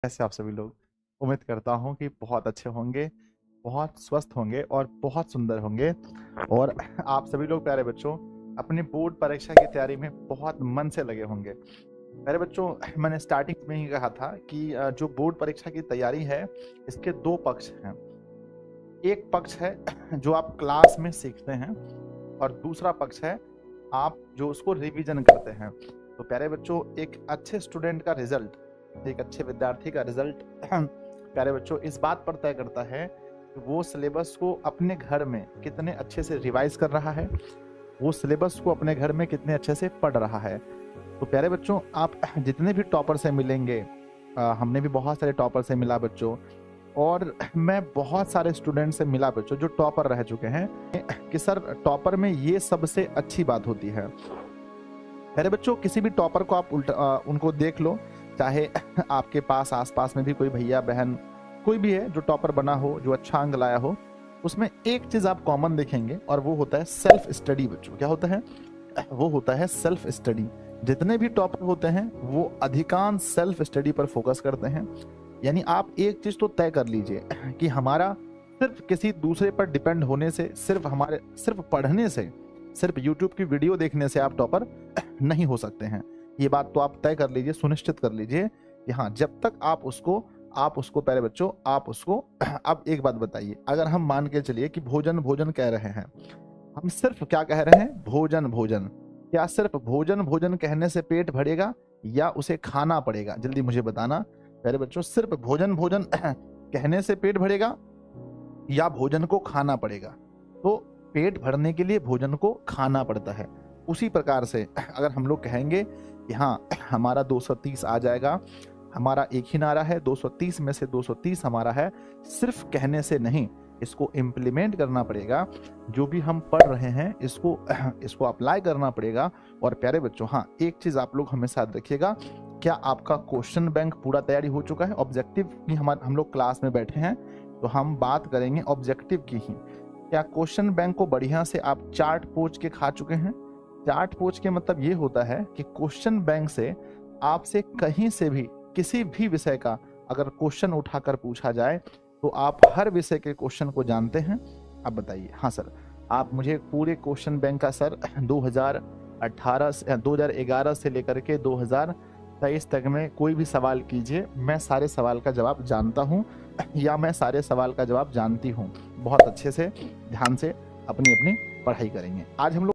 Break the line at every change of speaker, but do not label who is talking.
कैसे आप सभी लोग? उम्मीद करता हूँ कि बहुत अच्छे होंगे, बहुत स्वस्थ होंगे और बहुत सुंदर होंगे। और आप सभी लोग प्यारे बच्चों अपनी बोर्ड परीक्षा की तैयारी में बहुत मन से लगे होंगे। प्यारे बच्चों, मैंने स्टार्टिंग में ही कहा था कि जो बोर्ड परीक्षा की तैयारी है, इसके दो पक्ष हैं। एक पक्ष है जो आप क्लास में सीखते हैं और दूसरा पक्ष है आप जो उसको रिवीजन करते हैं। तो प्यारे बच्चों, एक अच्छे स्टूडेंट का रिजल्ट, एक अच्छे विद्यार्थी का रिजल्ट प्यारे बच्चों इस बात पर तय करता है कि वो सिलेबस को अपने घर में कितने अच्छे से रिवाइज कर रहा है, वो सिलेबस को अपने घर में कितने अच्छे से पढ़ रहा है। तो प्यारे बच्चों, आप जितने भी टॉपर से मिलेंगे, हमने भी बहुत सारे टॉपर से मिला बच्चों, और मैं बहुत सारे स्टूडेंट से मिला बच्चों जो टॉपर रह चुके हैं कि सर टॉपर में ये सबसे अच्छी बात होती है। अरे बच्चों, किसी भी टॉपर को आप उनको देख लो, चाहे आपके पास आसपास में भी कोई भैया बहन कोई भी है जो टॉपर बना हो, जो अच्छा अंक लाया हो, उसमें एक चीज आप कॉमन देखेंगे और वो होता है सेल्फ स्टडी। बच्चों क्या होता है? वो होता है सेल्फ स्टडी। जितने भी टॉपर होते हैं वो अधिकांश सेल्फ स्टडी पर फोकस करते हैं। यानी आप एक चीज तो तय कर लीजिए कि हमारा सिर्फ किसी दूसरे पर डिपेंड होने से, सिर्फ पढ़ने से, सिर्फ यूट्यूब की वीडियो देखने से आप टॉपर नहीं हो सकते हैं। ये बात तो आप तय कर लीजिए, सुनिश्चित कर लीजिए कि हाँ, जब तक आप उसको प्यारे बच्चों आप उसको अब एक बात बताइए, अगर हम मान के चलिए कि भोजन भोजन कह रहे हैं, हम सिर्फ क्या कह रहे हैं? भोजन भोजन। क्या सिर्फ भोजन भोजन कहने से पेट भरेगा या उसे खाना पड़ेगा? जल्दी मुझे बताना प्यारे बच्चों, सिर्फ भोजन भोजन कहने से पेट भरेगा या भोजन को खाना पड़ेगा? तो पेट भरने के लिए भोजन को खाना पड़ता है। उसी प्रकार से अगर हम लोग कहेंगे कि हाँ हमारा 230 आ जाएगा, हमारा एक ही नारा है 230 में से 230 हमारा है, सिर्फ कहने से नहीं, इसको इम्प्लीमेंट करना पड़ेगा। जो भी हम पढ़ रहे हैं इसको अप्लाई करना पड़ेगा। और प्यारे बच्चों, हाँ एक चीज आप लोग हमेशा याद रखिएगा, क्या आपका क्वेश्चन बैंक पूरा तैयारी हो चुका है? ऑब्जेक्टिव की हम लोग क्लास में बैठे हैं तो हम बात करेंगे ऑब्जेक्टिव की ही। क्या क्वेश्चन बैंक को बढ़िया से आप चार्ट पोच के खा चुके हैं? चार्ट पोच के मतलब ये होता है कि क्वेश्चन बैंक से आपसे कहीं से भी किसी भी विषय का अगर क्वेश्चन उठाकर पूछा जाए तो आप हर विषय के क्वेश्चन को जानते हैं। अब बताइए। हाँ सर, आप मुझे पूरे क्वेश्चन बैंक का सर 2011 से लेकर के 2023 तक में कोई भी सवाल कीजिए, मैं सारे सवाल का जवाब जानता हूँ या मैं सारे सवाल का जवाब जानती हूँ। बहुत अच्छे से ध्यान से अपनी अपनी पढ़ाई करेंगे। आज हम लोग